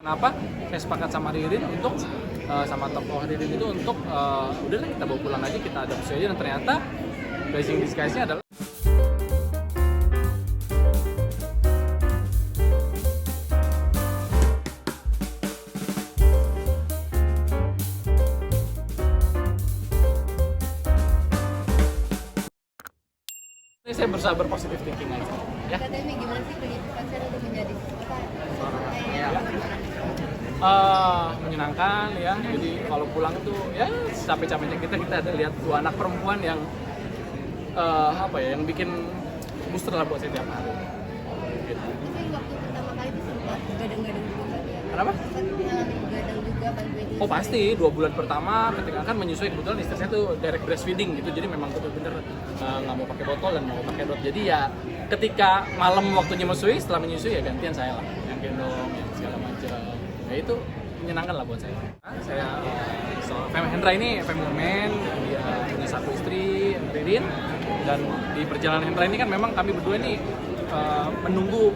Kenapa saya sepakat sama Ririn untuk sama tokoh Ririn itu untuk udahlah kita bawa pulang aja, kita adopsi aja, dan ternyata blessing disguise-nya adalah saya berusaha berpositif thinking aja ya. Katanya gimana sih pendidikan untuk menjadi Menyenangkan ya, jadi kalau pulang itu ya capek-capeknya kita ada lihat dua anak perempuan yang yang bikin booster lah buat saya tiap hari gitu. Tapi waktu pertama kali itu sempat gadang-gadang juga ya? Kenapa? Sempat mengalami gadang juga pas wedding? Oh pasti, 2 bulan pertama ketika kan menyusui, kebetulan istri saya tuh direct breastfeeding gitu, jadi memang bener-bener nggak mau pakai botol dan mau pakai dot. Jadi ya ketika malam waktunya menyusui, setelah menyusui ya gantian saya lah yang gendong, yang segala macam. Ya itu menyenangkan lah buat saya. Saya Hendra ini family man, dia punya 1 istri, Ririn, dan di perjalanan Hendra ini kan memang kami berdua ini menunggu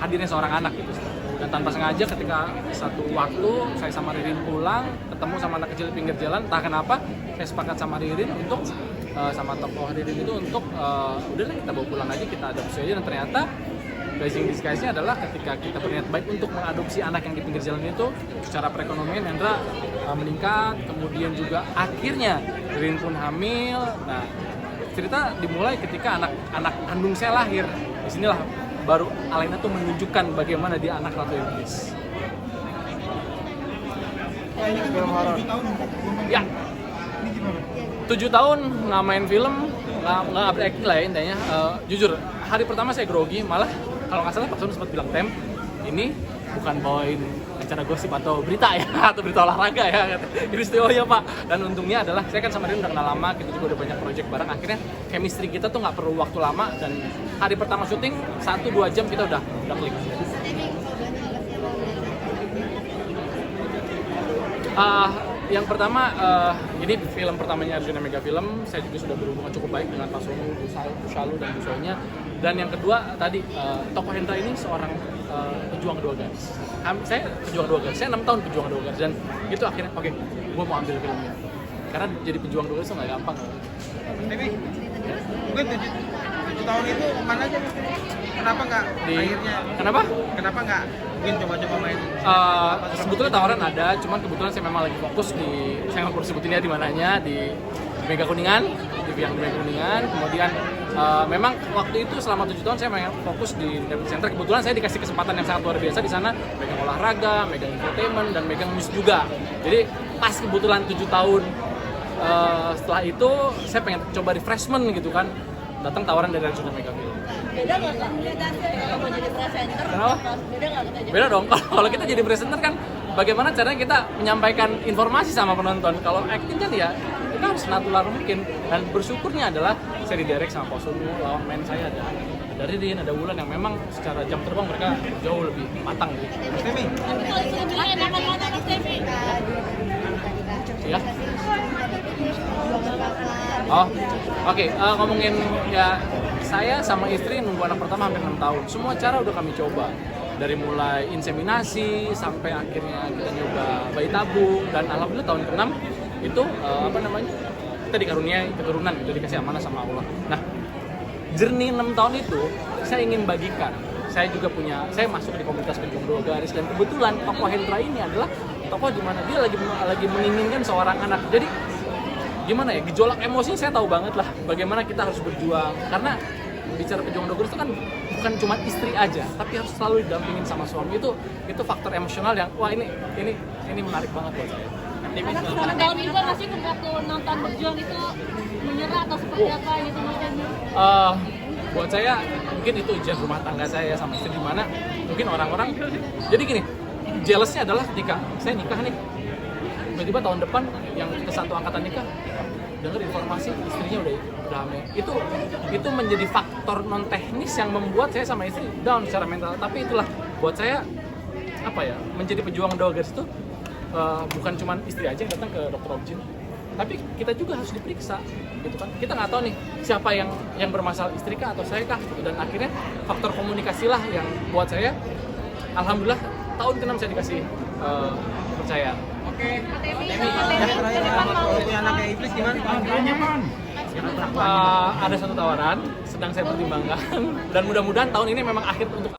hadirnya seorang anak gitu. Dan tanpa sengaja ketika satu waktu saya sama Ririn pulang, ketemu sama anak kecil di pinggir jalan, entah kenapa saya sepakat sama Ririn untuk sama tokoh Ririn itu untuk udahlah kita bawa pulang aja, kita adopsi aja, dan ternyata blessing disguise-nya adalah ketika kita berniat baik untuk mengadopsi anak yang di pinggir jalan itu, secara perekonomian Hendra meningkat, kemudian juga akhirnya Ririn pun hamil. Nah, cerita dimulai ketika anak kandung saya lahir. Disinilah baru Alena tuh menunjukkan bagaimana dia anak Ratu Iblis. Ini film horor. Ya, 7 tahun nggak main film, nggak acting lah ya intinya. Jujur, hari pertama saya grogi, malah kalau nggak salah Pak Sun sempat bilang, "Tem, ini bukan bawain acara gosip atau berita ya, atau berita olahraga ya." Ini istimewa ya Pak. Dan untungnya adalah saya kan sama dia udah kenal lama, kita juga udah banyak project bareng. Akhirnya chemistry kita tuh nggak perlu waktu lama, dan hari pertama syuting 1-2 jam kita udah klik. Yang pertama, ini film pertamanya Arjuna Mega Film. Saya juga sudah berhubungan cukup baik dengan Pak Sonu, Bu Shalu, dan Bu Sonya. Dan yang kedua tadi, tokoh Hendra ini seorang pejuang 2 garis. Saya pejuang 2 garis, saya 6 tahun pejuang 2 garis, dan itu akhirnya oke, gue mau ambil filmnya. Karena jadi pejuang 2 garis itu nggak gampang. Tapi mungkin 7 tahun itu mana aja? Kenapa nggak akhirnya? Kenapa nggak mungkin coba-coba main? Sebetulnya tawaran ada, cuman kebetulan saya memang lagi fokus di, saya nggak perlu sebutinnya di mananya, di Mega Kuningan, di pihak Mega Kuningan. Kemudian memang waktu itu selama 7 tahun saya memang fokus di Entertainment Center. Kebetulan saya dikasih kesempatan yang sangat luar biasa di sana, megang olahraga, megang entertainment, dan megang musik juga. Jadi pas kebetulan 7 tahun setelah itu saya pengen coba refreshment gitu kan, datang tawaran dari Arjuna Mega Film. Beda nggak Kak? Beda sih kalau jadi presenter. Kenapa? Beda nggak kita? Beda dong, kalau kita jadi presenter kan bagaimana caranya kita menyampaikan informasi sama penonton. Kalau acting kan ya kita harus natural mungkin, dan bersyukurnya adalah saya didirect sama Pak Sonu, lawan main saya ada Ririn, ada Wulan, yang memang secara jam terbang mereka jauh lebih matang gitu. Mas Temi? Tapi kalau sebelumnya enakan mana Mas Temi? Ya. Oh, oke. Ngomongin ya, saya sama istri nunggu anak pertama hampir 6 tahun. Semua cara udah kami coba, dari mulai inseminasi sampai akhirnya kita nyoba bayi tabung, dan alhamdulillah tahun ke-6 itu kita dikaruniai keturunan gitu, dikasih amanah sama Allah. Nah, journey 6 tahun itu saya ingin bagikan. Saya juga saya masuk di komunitas pejuang 2 garis, dan kebetulan tokoh Hendra ini adalah tokoh di mana dia lagi menginginkan seorang anak. Jadi gimana ya, gejolak emosinya saya tahu banget lah bagaimana kita harus berjuang, karena bicara pejuang 2 garis itu kan bukan cuma istri aja, tapi harus selalu didampingin sama suami. Itu faktor emosional yang wah ini menarik banget buat saya. Tahun itu masih waktu nonton berjuang itu menyerah atau seperti apa gitu Mas Temi? Buat saya mungkin itu ujian rumah tangga saya sama istri, di mana mungkin orang-orang jadi gini, jealousnya adalah ketika saya nikah nih, tiba-tiba tahun depan yang ke-1 angkatan nikah dengar informasi istrinya udah hamil. Itu menjadi faktor non teknis yang membuat saya sama istri down secara mental. Tapi itulah buat saya menjadi pejuang 2 garis itu bukan cuma istri aja yang datang ke dokter Objin, tapi kita juga harus diperiksa gitu kan. Kita nggak tahu nih siapa yang bermasalah, istri kah atau saya kah gitu. Dan akhirnya faktor komunikasi lah yang buat saya alhamdulillah tahun ke-6 saya dikasih percaya. Punya anak kayak iblis gimana? Ada satu tawaran, sedang saya pertimbangkan dan mudah-mudahan tahun ini memang akhir untuk